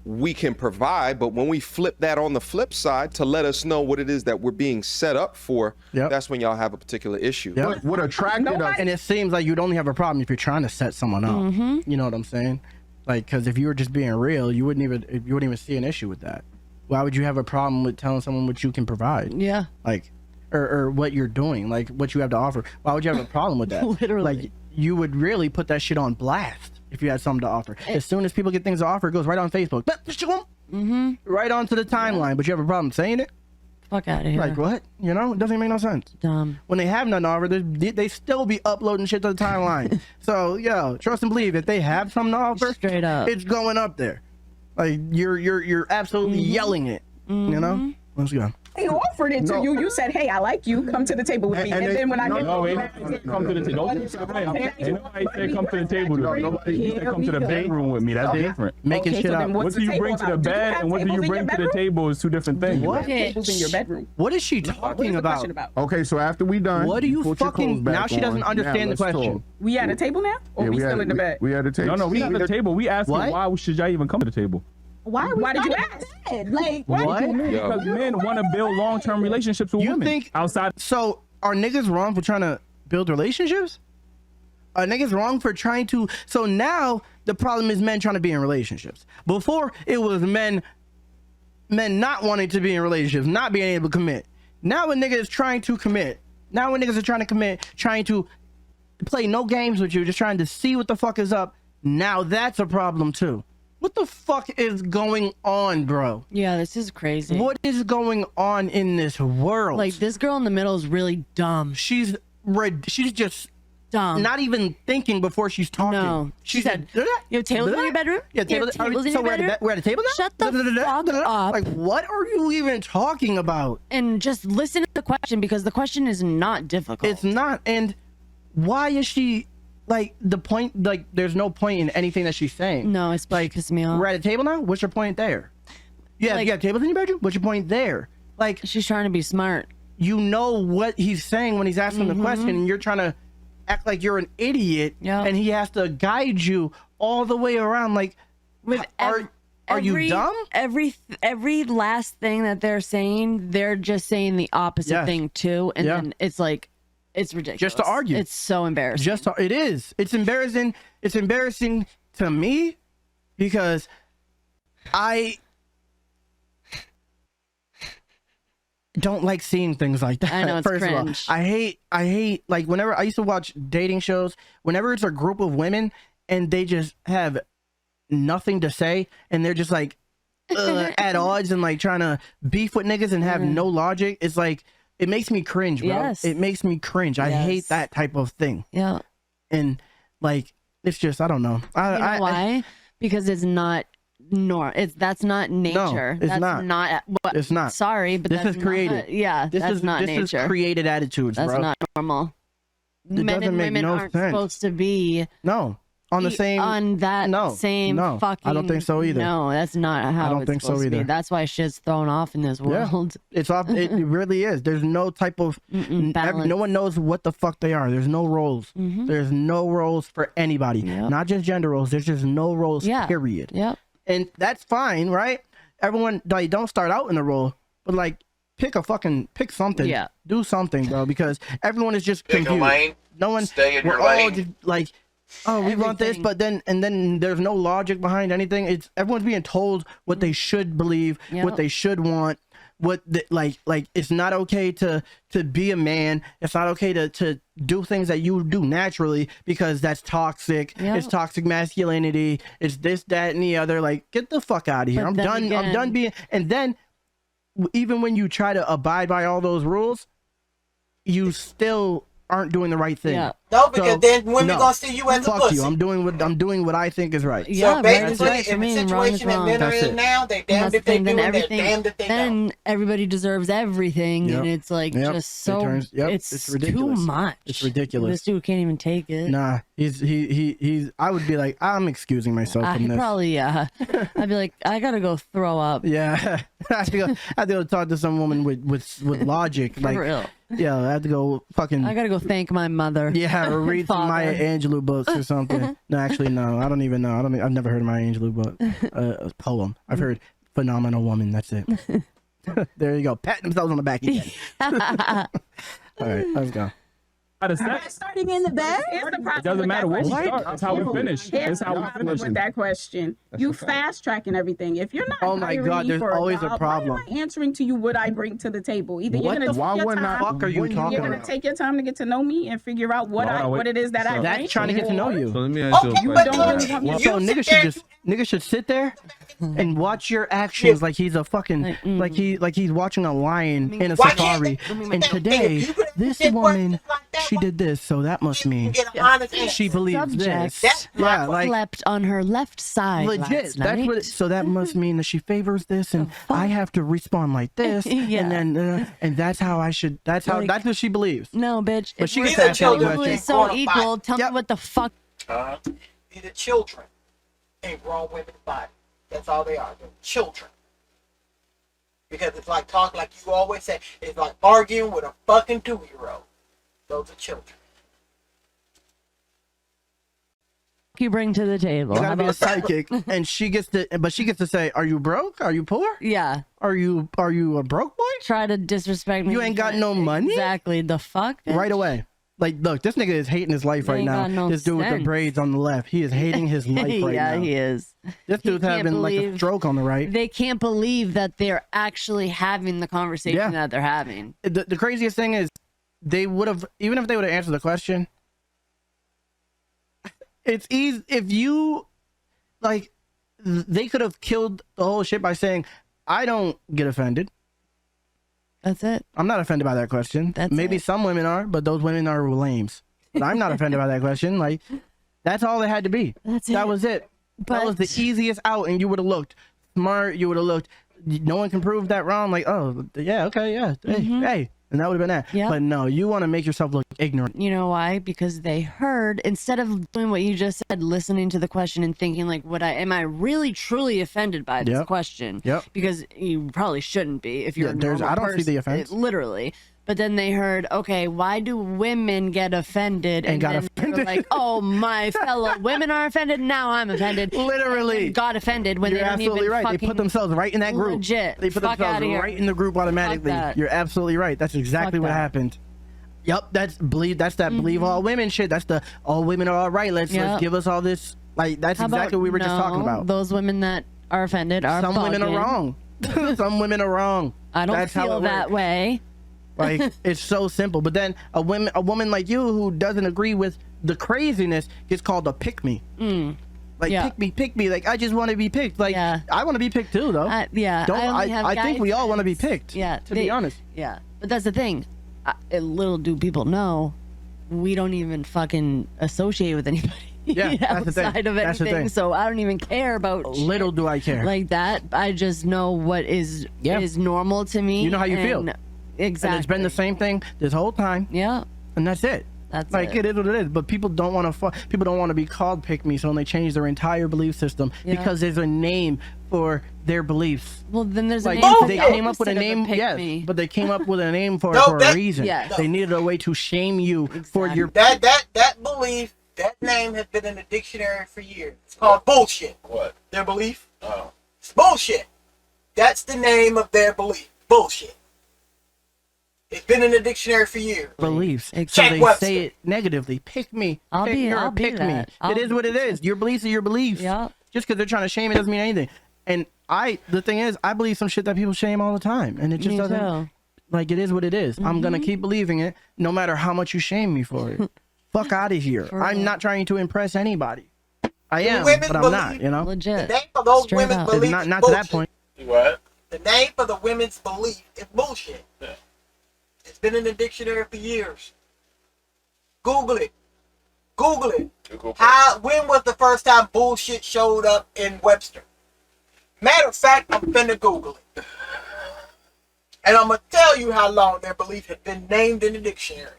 we can provide, but when we flip that on the flip side to let us know what it is that we're being set up for, that's when y'all have a particular issue. What attracted us? And it seems like you'd only have a problem if you're trying to set someone up. You know what I'm saying? Like, because if you were just being real, you wouldn't even see an issue with that. Why would you have a problem with telling someone what you can provide? Yeah. Like, or what you're doing, like what you have to offer. Why would you have a problem with that? Literally. Like, you would really put that shit on blast if you had something to offer. As soon as people get things to offer, it goes right on Facebook. Right onto the timeline, but you have a problem saying it? Fuck out of here. Like, what? You know, it doesn't make no sense. Dumb. When they have nothing to offer, they still be uploading shit to the timeline. So, yo, trust and believe, if they have something to offer, straight up, it's going up there. Like, you're absolutely yelling it. You know? Let's go. He offered it to you. You said, "Hey, I like you. Come to the table with me." And then when I get come to the table. Nobody said come to the table. Nobody said come to the bedroom with me. That's different. Making shit up. What do you bring to the bed and what do you bring to the table is two different things. What? Tables in your bedroom. What is she talking about? Okay, so after we done, what do you fucking? Now she doesn't understand the question. Talk. We at a table now, or we still in the bed? We at a table. No, we at the table. We asking why should y'all even come to the table? Why did you ask? Like, what? Because men want to build long-term relationships with women. Think outside? So are niggas wrong for trying to build relationships? Are niggas wrong for trying to? So now the problem is men trying to be in relationships. Before it was men not wanting to be in relationships, not being able to commit. Now when niggas is trying to commit, now when niggas are trying to commit, trying to play no games with you, just trying to see what the fuck is up. Now that's a problem too. What the fuck is going on, bro? Yeah, this is crazy. What is going on in this world? Like, this girl in the middle is really dumb. She's just dumb. Not even thinking before she's talking. No. She said, you have tables in your bedroom? Yeah, tables in your bedroom? We're at a table now? Shut the fuck up. Like, what are you even talking about? And just listen to the question, because the question is not difficult. It's not. And why is she... Like, the point, like, there's no point in anything that she's saying. No, it's like, pissing me off. We're at a table now? What's your point there? Yeah, you have tables in your bedroom? What's your point there? Like, she's trying to be smart. You know what he's saying when he's asking the question, and you're trying to act like you're an idiot, and he has to guide you all the way around. Like, are you dumb? Every last thing that they're saying, they're just saying the opposite thing too, and then it's like, it's ridiculous. Just to argue. It's so embarrassing. It is. It's embarrassing. It's embarrassing to me because I don't like seeing things like that. I know, it's First cringe. of all, I hate like whenever I used to watch dating shows, whenever it's a group of women and they just have nothing to say and they're just like at odds and like trying to beef with niggas and have no logic, it's like, it makes me cringe, bro. Yes. It makes me cringe. I hate that type of thing. Yeah. And like, it's just, I don't know. You know why? Because it's not that's not nature. No, it's not. It's not. Sorry, but this that's is created. That's not nature. This is created attitudes, that's bro. That's not normal. It Men and women aren't supposed to be on the same same fucking. I don't think so either. No, that's not how. I don't think so either. That's why shit's thrown off in this world. Yeah. It's off. It really is. There's no type of no one knows what the fuck they are. There's no roles. There's no roles for anybody. Not just gender roles. There's just no roles. Period. Yep. And that's fine, right? Everyone, like, don't start out in a role, but like pick something. Yeah. Do something, bro, because everyone is just Pick confused. a lane. No one. Stay in your we're all lane. just like, oh, we want this, but then there's no logic behind anything. It's everyone's being told what they should believe, what they should want, like it's not okay to be a man. It's not okay to do things that you do naturally because that's toxic. It's toxic masculinity. It's this, that, and the other. Like, get the fuck out of here. I'm done being. And then even when you try to abide by all those rules, you still aren't doing the right thing. No, because then women gonna see you as a pussy. You. I'm doing what I think is right. So basically, in the situation that men are in now, they damned if they do, and they're damned if they don't. Then everybody deserves everything, and it's like just so. It's ridiculous. Too much. It's ridiculous. This dude can't even take it. Nah, he's. I would be like, I'm excusing myself from this. Probably, yeah. I'd be like, I gotta go throw up. Yeah, I have to go talk to some woman with logic. For like, real. Yeah, I have to go fucking. I gotta go thank my mother. Yeah, or read some Maya Angelou books or something. No, actually, no. I don't even know. I've never heard of Maya Angelou book. A poem. I've heard "Phenomenal Woman." That's it. There you go. Patting themselves on the back again. All right, let's go. Starting in the back. It doesn't matter where we start. That's how we finish. Here's That's how we finish. with that question. You fast tracking everything. If you're not, oh my God, there's always a problem. Why am I answering to you what I bring to the table? Either what you're gonna the fuck are you talking You're gonna take your time to get to know me and figure out what it is that I bring. That's trying to get to know you. So let me ask you a question. So niggas should sit there and watch your actions like he's a fucking like he's watching a lion in a safari. And today, this woman, she did this, so that must mean she believes this. Yeah, like slept on her left side. Legit. That's what. So that must mean that she favors this, and I have to respond like this, and then and that's how I should. That's how. That's what she believes. No, bitch. But she gets to ask any question. So equal. Tell me what the fuck. These are children in grown women's body. That's all they are. They're children. Because it's like talk, like you always say, it's like arguing with a fucking 2-year-old. Those are children. You bring to the table. You gotta be a psychic, and she gets to say, "Are you broke? Are you poor? Yeah. Are you a broke boy? Try to disrespect me. You ain't got no money. Exactly. The fuck. Bitch? Right away. Like, look, this nigga is hating his life right now. No this dude with the braids on the left, he is hating his life right now. Yeah, he is. This dude's having like a stroke on the right. They can't believe that they're actually having the conversation that they're having. The craziest thing is, they would have, even if they would have answered the question, it's easy. If you, like, they could have killed the whole shit by saying, I don't get offended. That's it. I'm not offended by that question. Maybe some women are, but those women are lames. But I'm not offended by that question. Like, that's all it had to be. That was it. That was the easiest out, and you would have looked smart. You would have looked. No one can prove that wrong. Like, oh yeah, okay, yeah, hey, and that would have been that. Yep. But no, you want to make yourself look ignorant. You know why? Because they heard, instead of doing what you just said, listening to the question and thinking like, am I really truly offended by this question? Yep. Because you probably shouldn't be if you're a normal I don't person, see the offense. literally. But then they heard, okay, why do women get offended? And got then offended. They were like, oh, my fellow women are offended. Now I'm offended. Literally. Got offended when You're they don't absolutely even right. They fucking put themselves right in that group. Legit. They put Fuck themselves outta here. right in the group automatically. Fuck that. You're absolutely right. That's exactly Fuck what that. happened. Yep, that's believe all women shit. That's the all women are all right. Let's give us all this. Like, that's How exactly about what we were just talking about. Those women that are offended are Some women are wrong. Some women are wrong. I don't That's how feel it that works. way. Like, it's so simple. But then a woman like you who doesn't agree with the craziness gets called a pick me. Like, pick me. Like, I just want to be picked. Like, I want to be picked too, though. I think we all want to be picked. Yeah, to be honest. Yeah, but that's the thing. Little do people know, we don't even fucking associate with anybody. Yeah, that's the thing. Outside of That's the anything, thing. so I don't even care about Little do I care. like that. I just know what is normal to me. You know how you feel. Exactly. And it's been the same thing this whole time. Yeah. And that's it. That's like it is what it is. But people don't want to. People don't want to be called pick me, so when they change their entire belief system because there's a name for their beliefs. Well, then there's like a name. they came up with a name. Yes, but they came up with a name for a reason. Yes. They needed a way to shame you for your that belief. That name has been in the dictionary for years. It's called bullshit. What? Their belief? Oh. It's bullshit. That's the name of their belief. Bullshit. It's been in the dictionary for years. beliefs. So Check they Webster. say it negatively. Pick me. I'll pick be me. that. It is what it is. Your beliefs are your beliefs. Yeah. Just because they're trying to shame it doesn't mean anything. And the thing is, I believe some shit that people shame all the time, and it just Me doesn't. too. Like, it is what it is. I'm gonna keep believing it, no matter how much you shame me for it. Fuck out of here. I'm not trying to impress anybody. I am, but I'm not. You know. Legit. The name of those Straight women's up. belief Not is to that bullshit. point. What? The name for the women's belief is bullshit. Yeah. It's been in the dictionary for years. Google it. Google it. Google. When was the first time bullshit showed up in Webster? Matter of fact, I'm finna Google it. And I'm gonna tell you how long their belief has been named in the dictionary.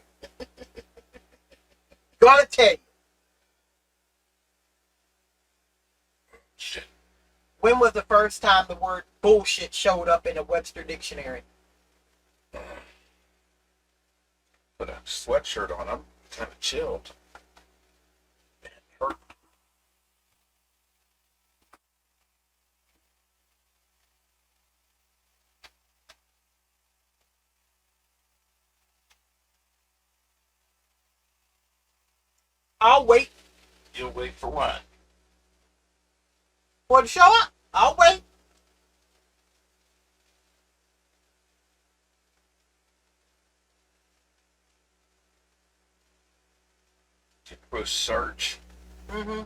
Gonna tell you. Shit. When was the first time the word bullshit showed up in a Webster dictionary? put a sweatshirt on. I'm kind of chilled. Man, it hurt. I'll wait. You'll wait for what? For the show up. I'll wait. To research. Mm-hmm.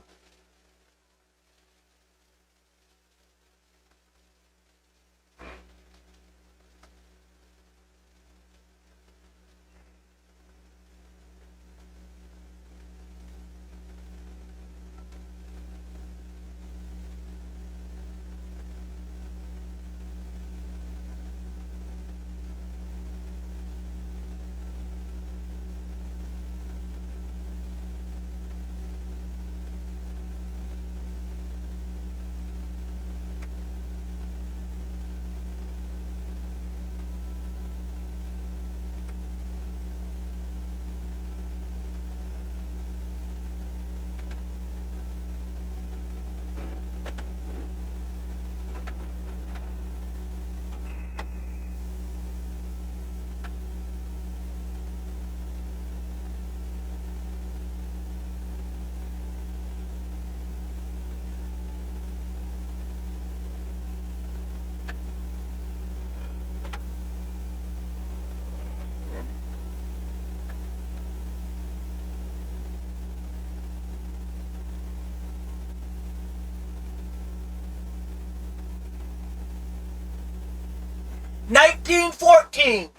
$19.14.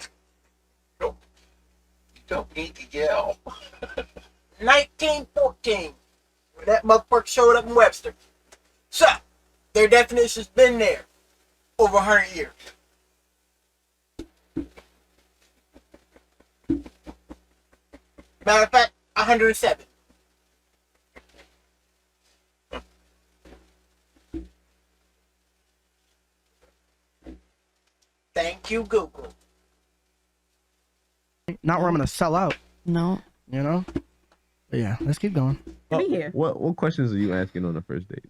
Nope. You don't need to yell. 1914. When that motherfucker showed up in Webster. So, their definition's been there over 100 years. Matter of fact, 107. Thank you, Google. Not where I'm gonna sell out. No. You know? But yeah, let's keep going. Be here. What questions are you asking on the first date?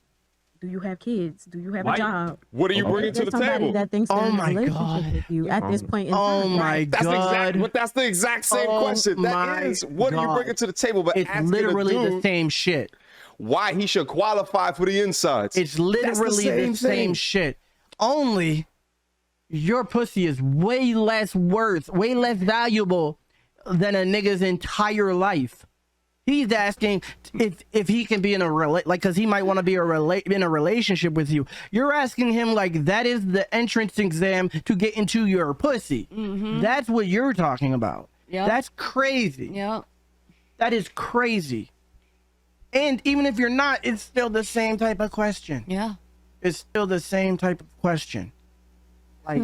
Do you have kids? Do you have a job? What are you bringing to the table? That thinks Oh they're in a my relationship God. with you at this point in Oh time. my God. That's the exact same question. That is, what are you bringing to the table? But it's asking literally a dude the same shit. why he should qualify for the insides. It's literally the same shit. Only your pussy is way less worth, way less valuable than a nigga's entire life. He's asking if he can be in a because he might want to be in a relationship with you. You're asking him like that is the entrance exam to get into your pussy. Mm-hmm. That's what you're talking about. Yep. That's crazy. Yep. That is crazy. And even if you're not, it's still the same type of question. Yeah. It's still the same type of question. Like,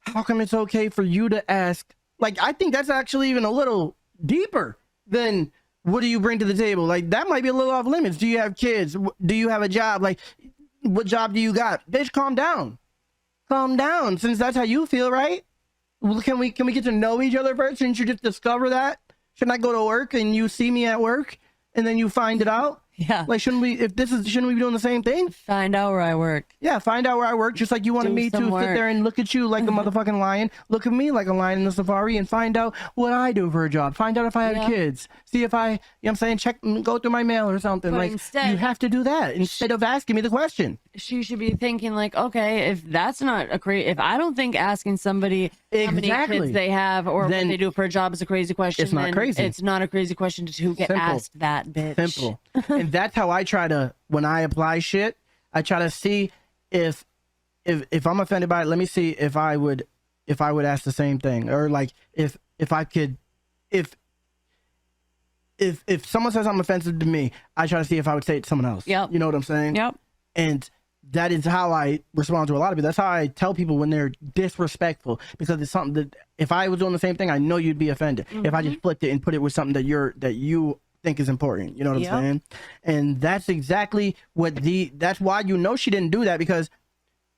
how come it's okay for you to ask? Like, I think that's actually even a little deeper than what do you bring to the table? Like, that might be a little off limits. Do you have kids? Do you have a job? Like, what job do you got? Bitch, calm down. Calm down, since that's how you feel, right? Well, can we get to know each other first? Shouldn't you just discover that? Shouldn't I go to work and you see me at work and then you find it out? Yeah. Like, shouldn't we be doing the same thing? Find out where I work. Yeah, find out where I work, just like you wanted me to sit there and look at you like a motherfucking lion. Look at me like a lion in the safari and find out what I do for a job. Find out if I have kids. See if I, you know what I'm saying, check, go through my mail or something. But like, instead, you have to do that instead of asking me the question. She should be thinking like, okay, if that's not a crazy, if I don't think asking somebody how many kids they have or then what they do for a job is a crazy question, it's not then crazy. It's not a crazy question to get asked that, bitch. Simple. And that's how I try to, when I apply shit, I try to see if I'm offended by it. Let me see if I would ask the same thing, or like if I could, if someone says I'm offensive to me, I try to see if I would say it to someone else. Yep. You know what I'm saying? Yep. And that is how I respond to a lot of it. That's how I tell people when they're disrespectful, because it's something that if I was doing the same thing, I know you'd be offended. If I just flipped it and put it with something that you think is important. You know what I'm saying? And that's exactly what that's why you know she didn't do that, because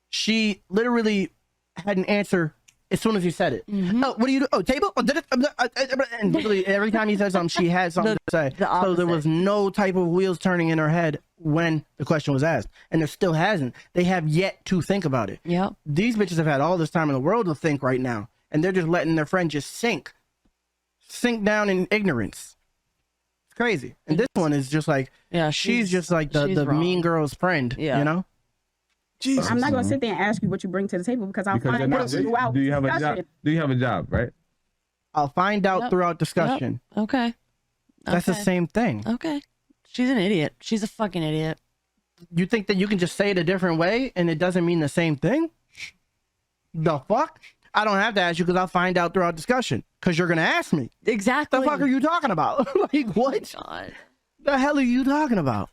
she literally had an answer as soon as he said it. Oh, what do you do? Oh, table? Oh, and literally every time he said something, she had something to say. So there was no type of wheels turning in her head when the question was asked. And there still hasn't. They have yet to think about it. Yep. These bitches have had all this time in the world to think right now. And they're just letting their friend just sink down in ignorance. It's crazy. And this one is just like, she's just like the mean girl's friend, you know? Jesus. I'm not going to sit there and ask you what you bring to the table because I'll find out throughout Do you have a job? Do you have a job, right? I'll find out throughout discussion. Yep. Okay. That's the same thing. Okay. She's an idiot. She's a fucking idiot. You think that you can just say it a different way and it doesn't mean the same thing? The fuck? I don't have to ask you because I'll find out throughout discussion because you're going to ask me. Exactly. The fuck are you talking about? Like, what? Oh God. The hell are you talking about?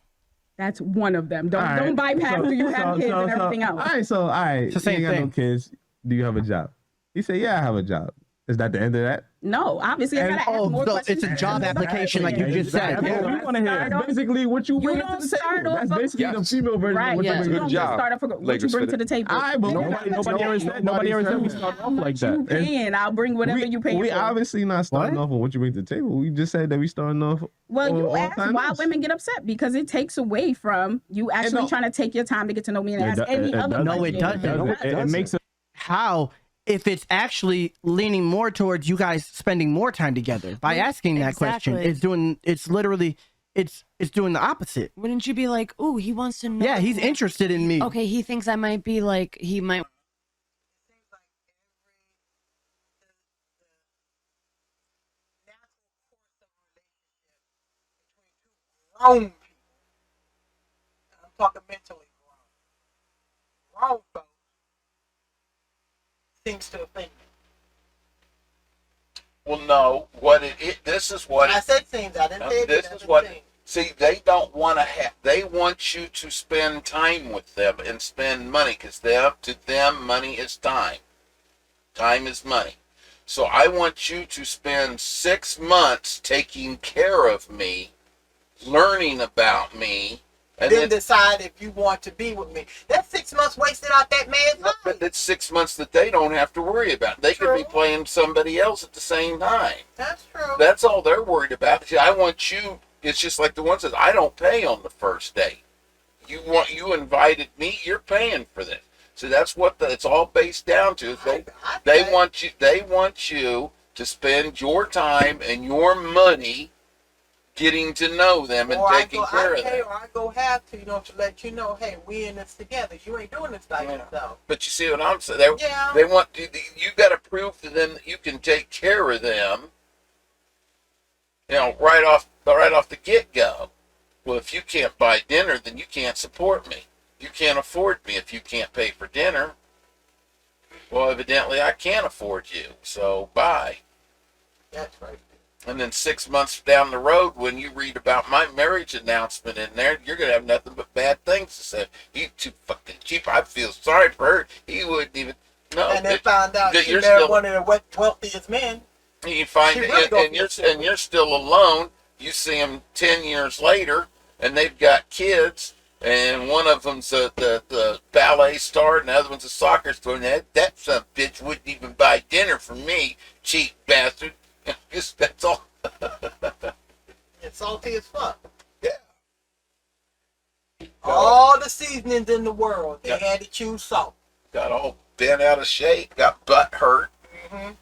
That's one of them. Don't bypass do you have kids and everything else. All right. It's the same you ain't got no kids. Do you have a job? He said, yeah, I have a job. Is that the end of that? No, obviously I gotta ask more questions. It's a job application like you just said. Yeah, we want to hear basically what you bring to the table. That's basically the female version of what you bring to the job. Start off with what you bring to the table. Nobody ever said we start off like that. You paying, I'll bring whatever you pay. We obviously not starting off on what you bring to the table. We just said that we starting off. Well, you asked why women get upset because it takes away from you actually trying to take your time to get to know me and ask any other. No, it doesn't. It makes it. How? If it's actually leaning more towards you guys spending more time together by asking that question, it's doing the opposite. Wouldn't you be like, "Ooh, he wants to know"? Yeah, he's interested in me. Okay, he thinks I might be like, he might. Grown people. I'm talking mentally grown. Grown folks seems to offend me. Well, no. This is what I said seems. I didn't say it. This is what. See, they don't want to have. They want you to spend time with them and spend money because to them, money is time. Time is money. So I want you to spend 6 months taking care of me, learning about me, and then decide if you want to be with me. That's 6 months wasted out that man's life. But that's 6 months that they don't have to worry about. They could be playing somebody else at the same time. That's true. That's all they're worried about. See, I want you. It's just like the one says, I don't pay on the first date. You invited me. You're paying for this. So that's what it's all based down to. They want you to spend your time and your money getting to know them and taking care of them. Or I go have to, to let you know, hey, we in this together. You ain't doing this by yourself. But you see what I'm saying? They want you got to prove to them that you can take care of them. Right off the get-go. Well, if you can't buy dinner, then you can't support me. You can't afford me if you can't pay for dinner. Well, evidently I can't afford you. So bye. That's right. And then 6 months down the road, when you read about my marriage announcement in there, you're going to have nothing but bad things to say. He's too fucking cheap. I feel sorry for her. He wouldn't even... No. And they found out she married one of the wealthiest men. You find and you're still alone. You see them 10 years later, and they've got kids, and one of them's the ballet star, and the other one's a soccer star. And that son of a bitch wouldn't even buy dinner for me, cheap bastard. That's all. It's salty as fuck. Yeah. All the seasonings in the world, they had to choose salt. Got all bent out of shape, got butt hurt. Mm-hmm.